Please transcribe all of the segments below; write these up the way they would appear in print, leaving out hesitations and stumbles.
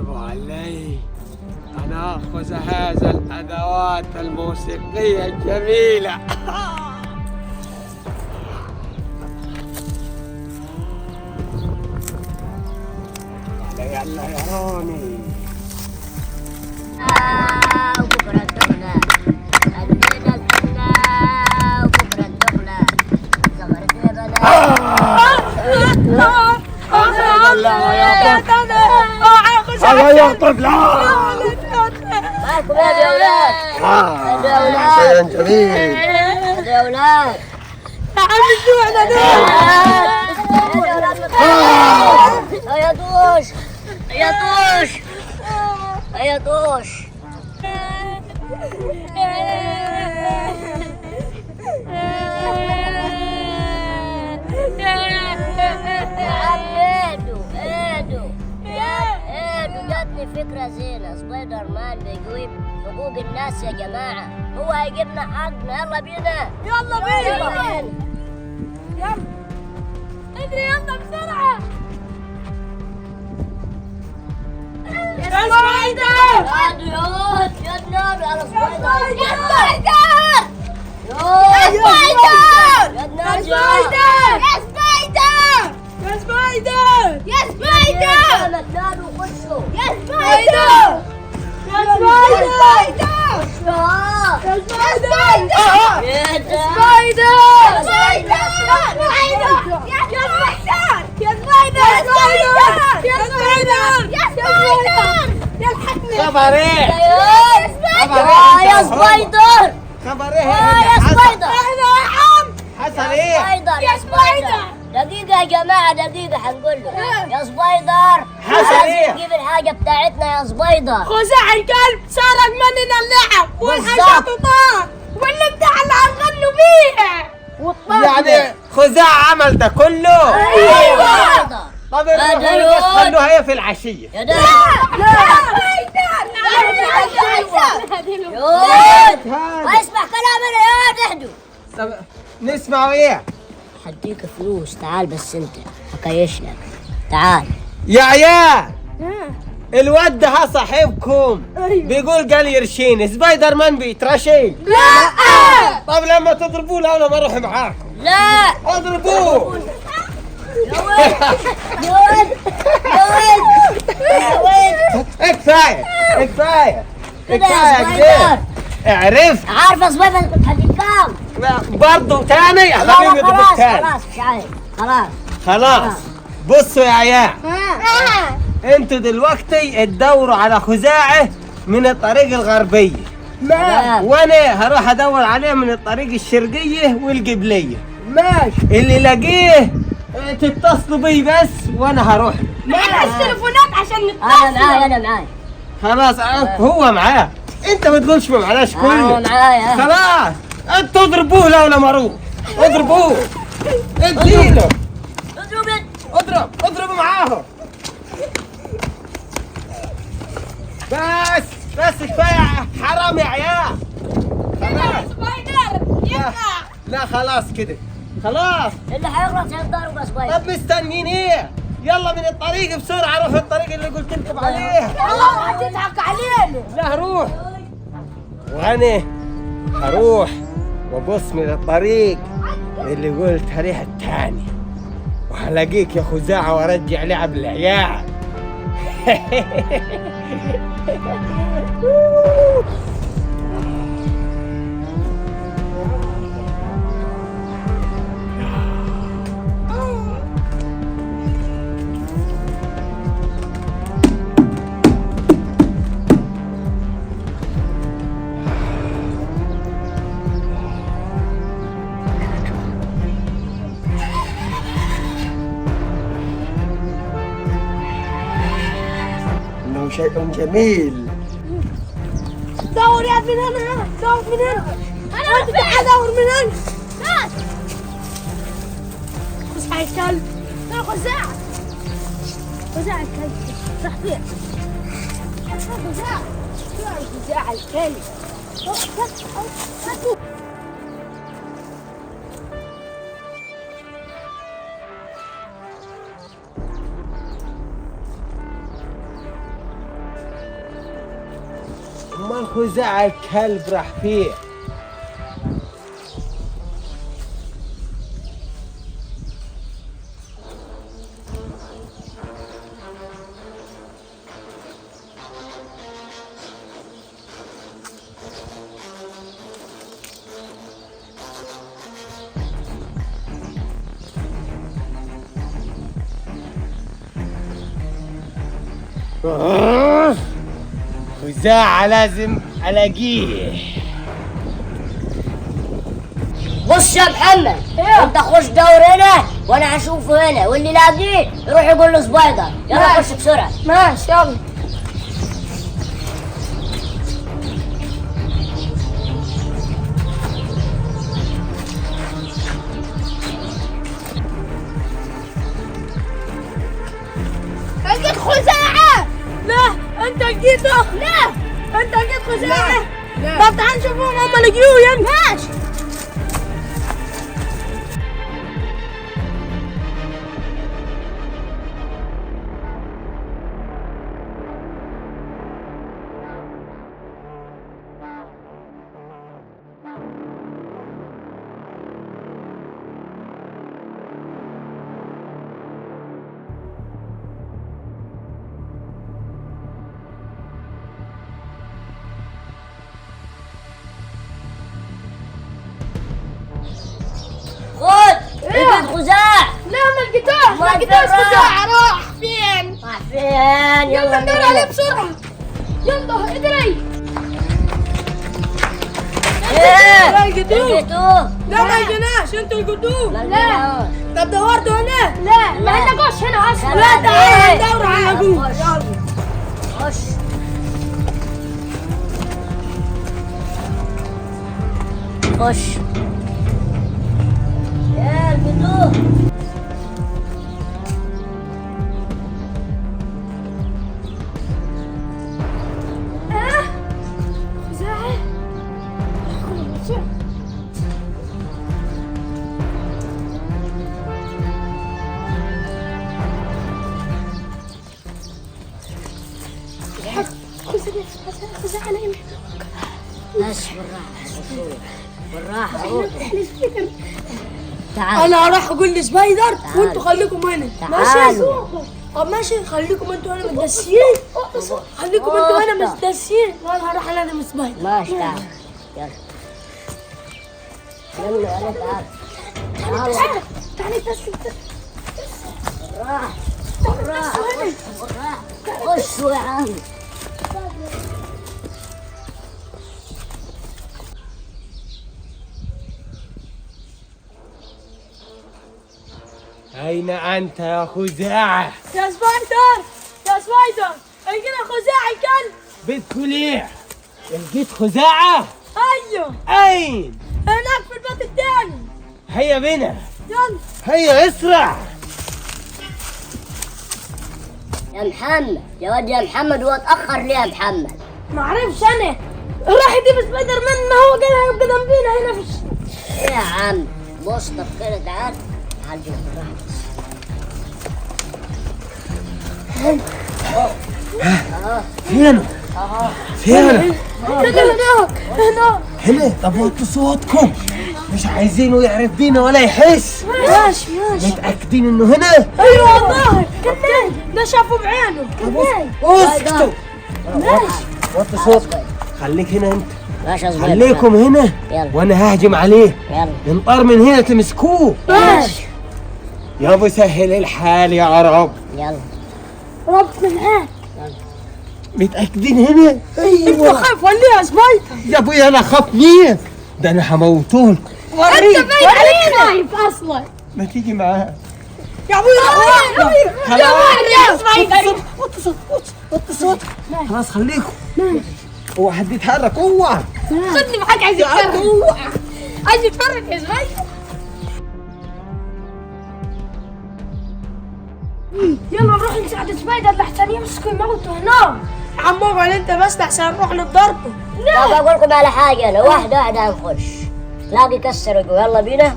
واجب علي أن آخذ هذا الأدوات الموسيقية الجميلة. يلا يا روني. وبكرة الدخلة الليلة الحلة وبكرة الدخلة صبرت يا بنات. يا طفل معكم يا أولاد. شيء جميل. يا أولاد يا طوش يا طوش يا طوش. جاتني فكرة زينة. سبايدر مان بيجيب حقوق الناس يا جماعة. هو هيجيبنا حقنا. يلا بينا يلا بينا يلا اجري يلا بسرعة. يا سبايدر يا نار على سبايدر. يا سبايدر يا سبايدر يا سبايدر يا سبايدر يا سبايدر يا سبايدر وخشوا يا سبايدر يا سبايدر يا سبايدر يا سبايدر خبر ايه؟ يا سبايدر خبر ايه؟ يا سبايدر حصل ايه؟ يا سبايدر دقيقة يا جماعة دقيقة حنقول له. يا سبايدر حصل ايه؟ نجيب الحاجة بتاعتنا يا سبايدر. خزاع الكلب سرق مننا اللعب والحاجات طار واللي بتاع اللي هنغنوا بيها. يعني خزاع عمل ده كله؟ ايوه. طب خلوها هي في العشية. يا ده اسمع كلامنا يا تهدوا. طب نسمعوا ايه؟ حديك فلوس تعال بس انت هكيش لك. تعال يا عيال الواد ده صاحبكم بيقول قال يرشيني سبايدر مان بيترشي. لا طب لما تضربوه لا انا ما اروح معاكم. لا اضربوه. يا ولد يا ولد يا ولد يا ولد. كفايه كفايه كده يا كفايه سبايدر. كده. عرفت عارفه سبايدر كنت حديك كام؟ برضه تاني خليني اضربك خلاص تاني. خلاص مش عارف خلاص. خلاص بصوا يا عيال انتوا دلوقتي تدوروا على خزاعه من الطريق الغربيه وانا هروح ادور عليه من الطريق الشرقيه والقبليه. ماشي اللي لاقيه تتصلوا بي بس وانا هروح. معنا التليفونات عشان انا معاي انا معاي خلاص هو معاه. انت ما تقولش ما معناش انا كله. معايا. خلاص انتوا اضربوه لو لما اروح. اضربوه اديله اضرب معاهم. بس كفايه حرام يا عيال. خلاص سبايدر يقع. لا خلاص كده خلاص. اللي هيغلط هيتضرب سبايدر. طب مستنيين ايه؟ يلا من الطريق بسرعه روحوا الطريق اللي قلت لكم عليه. والله هتضحك علينا. لا روح. وانا هروح وابص من الطريق اللي قلت عليه التاني وهلاقيك يا خزاعه وارجع لعب العيال. إنه شيء جميل. دور يا ابن هنا دور من هنا. انا تعال دور من هنا. خزاع الكلب. يا خزاع الكلب راح فين؟ خزاع الكلب. امال خزاعة الكلب راح فيه؟ خزاعة لازم الاقيه. بص يا محمد، انت خش دور هنا وانا هشوفه هنا، واللي لاقيه يروح يقول له سبايدر. يلا خش بسرعه. ماشي يلا. لقيت خزاعة. لا انت لقيته. لا انت لقيت خزاعة. طب تعال نشوفهم هم لقيوه. يلا ماشي. خد لقيت خزاع. لا ما لقيتوش. ما ما لقيتوش لقيتوش. خزاعة. راح فين؟ راح فين؟ يلا ندور عليه بينا. بسرعة. يلا اجري. ايه لقيتوه. لقيتوه؟ لا ما لقيناش. انتوا لقيتوه. ما لقيناهوش. طب دورتوا هنا؟ لا ما لقوش هنا اصلا. لا لا، تعال إيه؟ ندور على ابوه. خش. يلا. خش. خش. يا لقيتوه. خزاعة. خزاعة نايم. بس بالراحة روح. تعال. انا راح اقول لسبايدر تعال. وانتوا خليكم هنا. تعالوا. ماشي. طب ماشي خليكم انتوا هنا متدسين. خليكم انتوا هنا متدسين وانا هروح انادي سبايدر. ماشي تعال. يلا يلا تعال. تعال. تعالي بس. بالراحة. بالراحة. بالراحة. خشوا يا عم. أين أنت يا خزاعة؟ يا سبايدر. يا سبايدر لقينا خزاعة الكلب. بتقول إيه؟ لقيت خزاعة؟ ايوه أين؟ هناك في البيت الثاني. هيا بنا. يلا. هيا اسرع. يا محمد يا واد يا محمد، هو اتأخر ليه يا محمد؟ ما اعرفش انا. راح يجيب سبايدر مان. ما هو قال هيبقى جنبينا هنا في ايه يا عم؟ بص طب كده تعال. تعال جيب بالراحة بس. فين؟ فين؟ هنا. هنا. طب وطوا صوتكم، مش عايزينه يعرف بينا ولا يحس. ماشي. متأكدين إنه هنا؟ ايوه والله. ده شافه بعينه. اسكتوا. وطوا صوتكم. خليك هنا أنت. ماشي يا صغير. خليكم هنا يلا. وأنا ههجم عليه. يلا. ننطر من هنا تمسكوه. ماشي. يا ابو سهل الحال يا رب. يلا. ربنا معاك. متأكدين هنا؟ انت خايف ولا يا سبايدر؟ يا ابوي انا اخاف مين؟ ده انا هموتون. انت باين عليك خايف اصلا. ما تيجي معاه. يا ابوي يا سبايدر. وطوا صوتك. خلاص خليكم. هو حد يتحرك. اوعى. خدني معاك. عايز يتفرج. عايز يتفرج يا سبايدر. يلا نروح نساعد سبايدر لحسن يمسكوا يموتوا هناك. يا عم اقعد انت بس لحسن نروح نضربه. طب اقول لكم على حاجة، انا واحدة هنخش. لاقي كسر يلا بينا.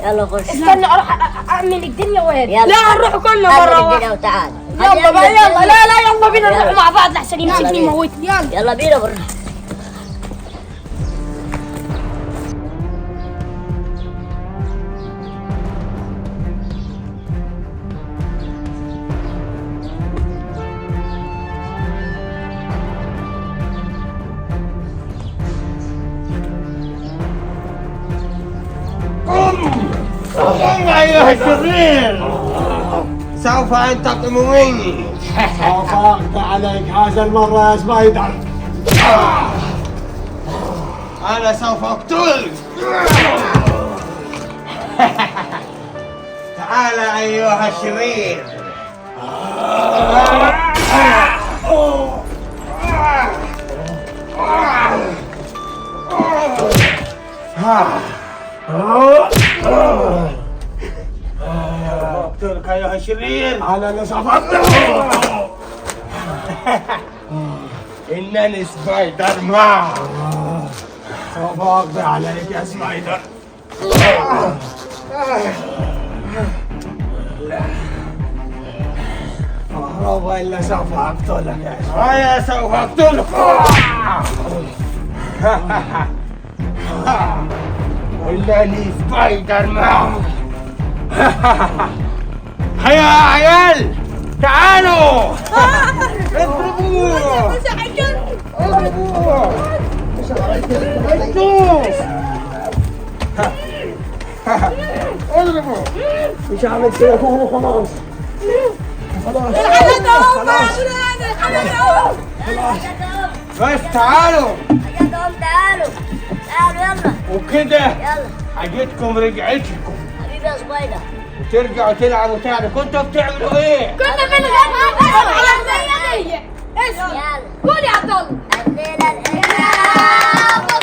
يلا خش. استنى اروح اعمل الدنيا وين. يلا. لا هنروح كلنا خلي مرة الدنيا واحدة. وتعال. يلا بقى يلا. لا يلا بينا يلا. نروح مع بعض لحسن يمسكني يلا. يموتني. يلا. يلا بينا بالراحة. أيها الشرير، سوف أنتقم مني. سوف أقضي عليك هذا المرة يا سبايدر. أنا سوف أقتلك. تعال أيها الشرير. أقتلك أيها الشرير. أنا اللي سوف أقتلك. إنني سبايدر مان. سوف أقضي عليك يا سبايدر. اهرب وإلا سوف أقتلك يا سبايدر. أنا سوف أقتلك. إنني سبايدر مان. هيا يا عيال، تعالوا اضربوه. اضربوه. اضربوه. مش عامل كده تاني خلاص. خلاص. بس تعالوا حاجاتهم تعالوا يلا وكده يلا حاجتكم رجعتكم، حبيبي يا سبايدر. وترجعوا تلعبوا تاني. كنتوا بتعملوا ايه؟ كنا بنغني على الأغنية دي. اسمع يلا قول يا عبد الله. الليلة الإنجاز